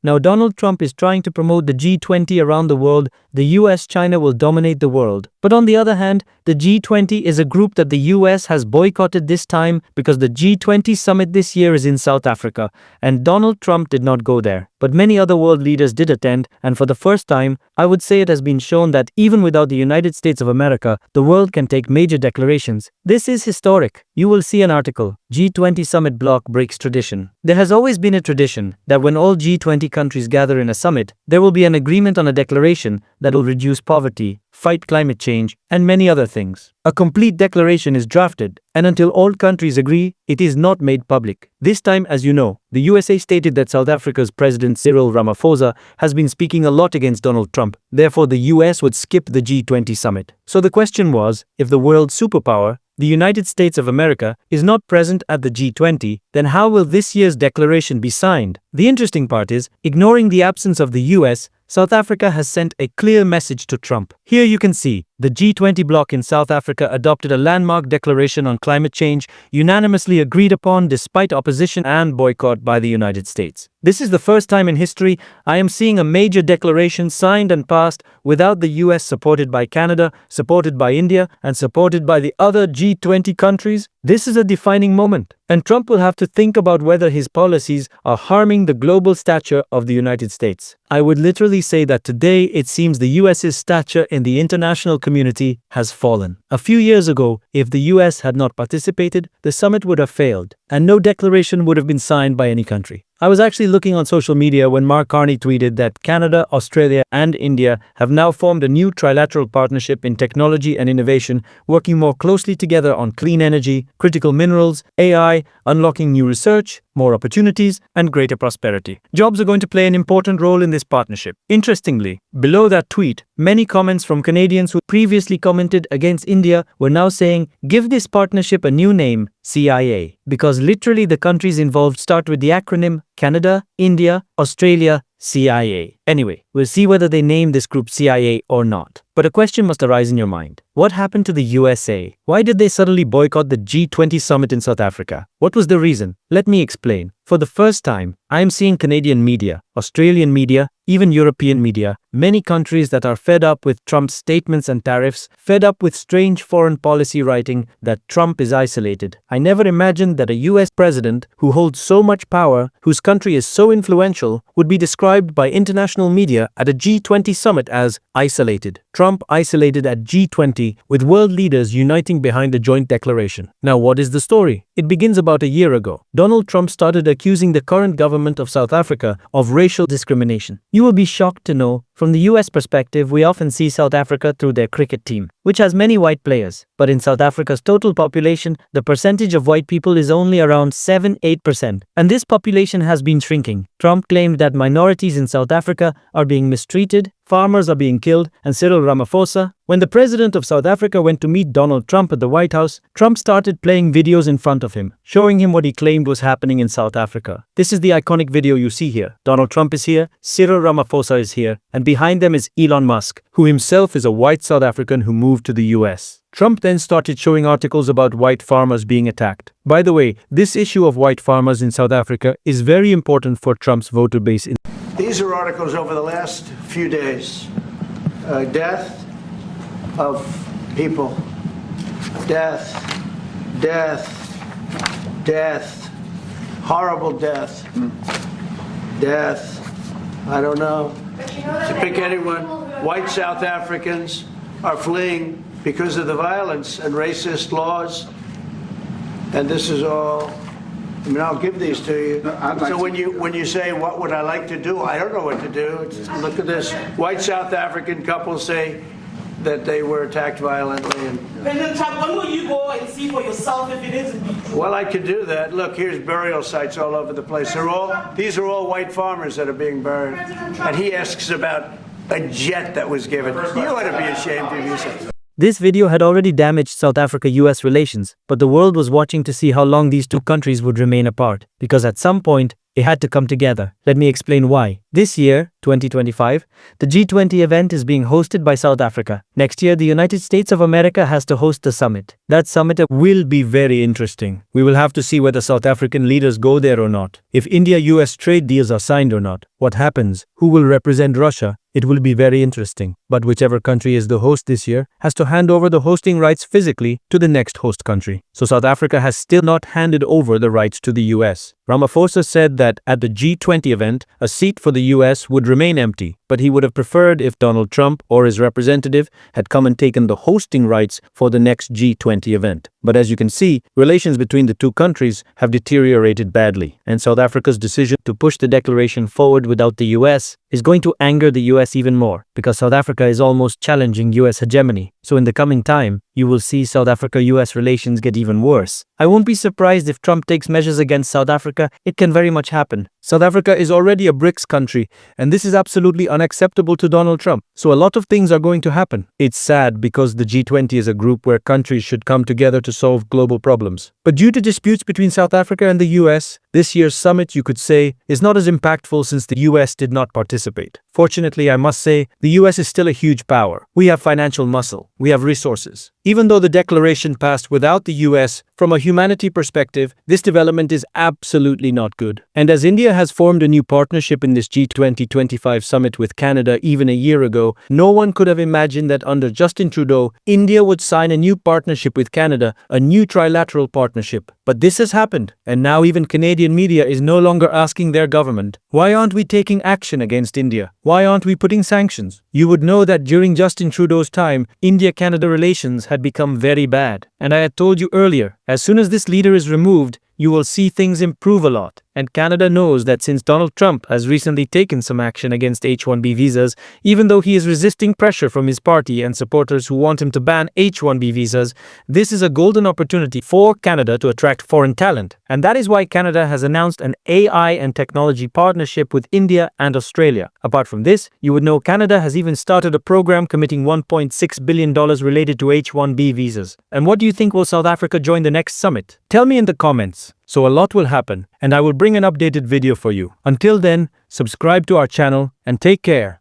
Now Donald Trump is trying to promote the G20 around the world. The US-China will dominate the world. But on the other hand, the G20 is a group that the US has boycotted this time because the G20 summit this year is in South Africa, and Donald Trump did not go there. But many other world leaders did attend, and for the first time, I would say it has been shown that even without the United States of America, the world can take major declarations. This is historic. You will see an article, G20 Summit Bloc Breaks Tradition. There has always been a tradition that when all G20 countries gather in a summit, there will be an agreement on a declaration that will reduce poverty, fight climate change, and many other things. A complete declaration is drafted, and until all countries agree, it is not made public. This time, as you know, the USA stated that South Africa's President Cyril Ramaphosa has been speaking a lot against Donald Trump. Therefore, the US would skip the G20 summit. So the question was, if the world superpower, the United States of America, is not present at the G20, then how will this year's declaration be signed? The interesting part is, ignoring the absence of the US, South Africa has sent a clear message to Trump. Here you can see, the G20 bloc in South Africa adopted a landmark declaration on climate change, unanimously agreed upon despite opposition and boycott by the United States. This is the first time in history I am seeing a major declaration signed and passed without the US, supported by Canada, supported by India, and supported by the other G20 countries. This is a defining moment, and Trump will have to think about whether his policies are harming the global stature of the United States. I would literally say that today it seems the US's stature in the international community has fallen. A few years ago, if the US had not participated, the summit would have failed, and no declaration would have been signed by any country. I was actually looking on social media when Mark Carney tweeted that Canada, Australia, and India have now formed a new trilateral partnership in technology and innovation, working more closely together on clean energy, critical minerals, AI, unlocking new research, more opportunities, and greater prosperity. Jobs are going to play an important role in this partnership. Interestingly, below that tweet, many comments from Canadians who previously commented against India were now saying, give this partnership a new name, CIA, because literally the countries involved start with the acronym Canada, India, Australia, CIA. Anyway, we'll see whether they name this group CIA or not. But a question must arise in your mind. What happened to the USA? Why did they suddenly boycott the G20 summit in South Africa? What was the reason? Let me explain. For the first time, I am seeing Canadian media, Australian media, even European media, many countries that are fed up with Trump's statements and tariffs, fed up with strange foreign policy writing that Trump is isolated. I never imagined that a US president who holds so much power, whose country is so influential, would be described by international media at a G20 summit as isolated. Trump isolated at G20 with world leaders uniting behind a joint declaration. Now, what is the story? It begins about a year ago. Donald Trump started accusing the current government of South Africa of racial discrimination. You will be shocked to know, from the US perspective, we often see South Africa through their cricket team, which has many white players. But in South Africa's total population, the percentage of white people is only around 7-8%. And this population has been shrinking. Trump claimed that minorities in South Africa are being mistreated, farmers are being killed, and Cyril Ramaphosa. When the president of South Africa went to meet Donald Trump at the White House, Trump started playing videos in front of him, showing him what he claimed was happening in South Africa. This is the iconic video you see here. Donald Trump is here, Cyril Ramaphosa is here, and behind them is Elon Musk, who himself is a white South African who moved to the US. Trump then started showing articles about white farmers being attacked. By the way, this issue of white farmers in South Africa is very important for Trump's voter base. These are articles over the last few days. Death of people. Death. Horrible death. Death. I don't know. To pick anyone. White South Africans are fleeing because of the violence and racist laws. And this is all, I mean, I'll give these to you. So when you say, what would I like to do? I don't know what to do. Look at this. White South African couple say that they were attacked violently. President Trump, when will you go and see for yourself if it is indeed true? Well, I could do that. Look, here's burial sites all over the place. These are all white farmers that are being buried. And he asks about a jet that was given. You ought to be ashamed of yourself. This video had already damaged South Africa-US relations, but the world was watching to see how long these two countries would remain apart, because at some point, they had to come together. Let me explain why. This year, 2025, the G20 event is being hosted by South Africa. Next year, the United States of America has to host the summit. That summit will be very interesting. We will have to see whether South African leaders go there or not. If India-US trade deals are signed or not. What happens? Who will represent Russia? It will be very interesting. But whichever country is the host this year has to hand over the hosting rights physically to the next host country. So South Africa has still not handed over the rights to the US. Ramaphosa said that at the G20 event, a seat for the US would remain empty, but he would have preferred if Donald Trump or his representative had come and taken the hosting rights for the next G20 event. But as you can see, relations between the two countries have deteriorated badly, and South Africa's decision to push the declaration forward without the US is going to anger the US even more, because South Africa is almost challenging US hegemony. So in the coming time, you will see South Africa-US relations get even worse. I won't be surprised if Trump takes measures against South Africa. It can very much happen. South Africa is already a BRICS country, and this is absolutely unacceptable to Donald Trump. So a lot of things are going to happen. It's sad because the G20 is a group where countries should come together to solve global problems. But due to disputes between South Africa and the US, this year's summit, you could say, is not as impactful since the US did not participate. Fortunately, I must say, the US is still a huge power. We have financial muscle. We have resources. Even though the declaration passed without the US, from a humanity perspective, this development is absolutely not good. And as India has formed a new partnership in this G20-25 summit with Canada even a year ago, no one could have imagined that under Justin Trudeau, India would sign a new partnership with Canada, a new trilateral partnership. But this has happened, and now even Canadian media is no longer asking their government, why aren't we taking action against India? Why aren't we putting sanctions? You would know that during Justin Trudeau's time, India-Canada relations had become very bad. And I had told you earlier, as soon as this leader is removed, you will see things improve a lot. And Canada knows that since Donald Trump has recently taken some action against H-1B visas, even though he is resisting pressure from his party and supporters who want him to ban H-1B visas, this is a golden opportunity for Canada to attract foreign talent. And that is why Canada has announced an AI and technology partnership with India and Australia. Apart from this, you would know Canada has even started a program committing $1.6 billion related to H-1B visas. And what do you think, will South Africa join the next summit? Tell me in the comments. So a lot will happen, and I will bring an updated video for you. Until then, subscribe to our channel and take care.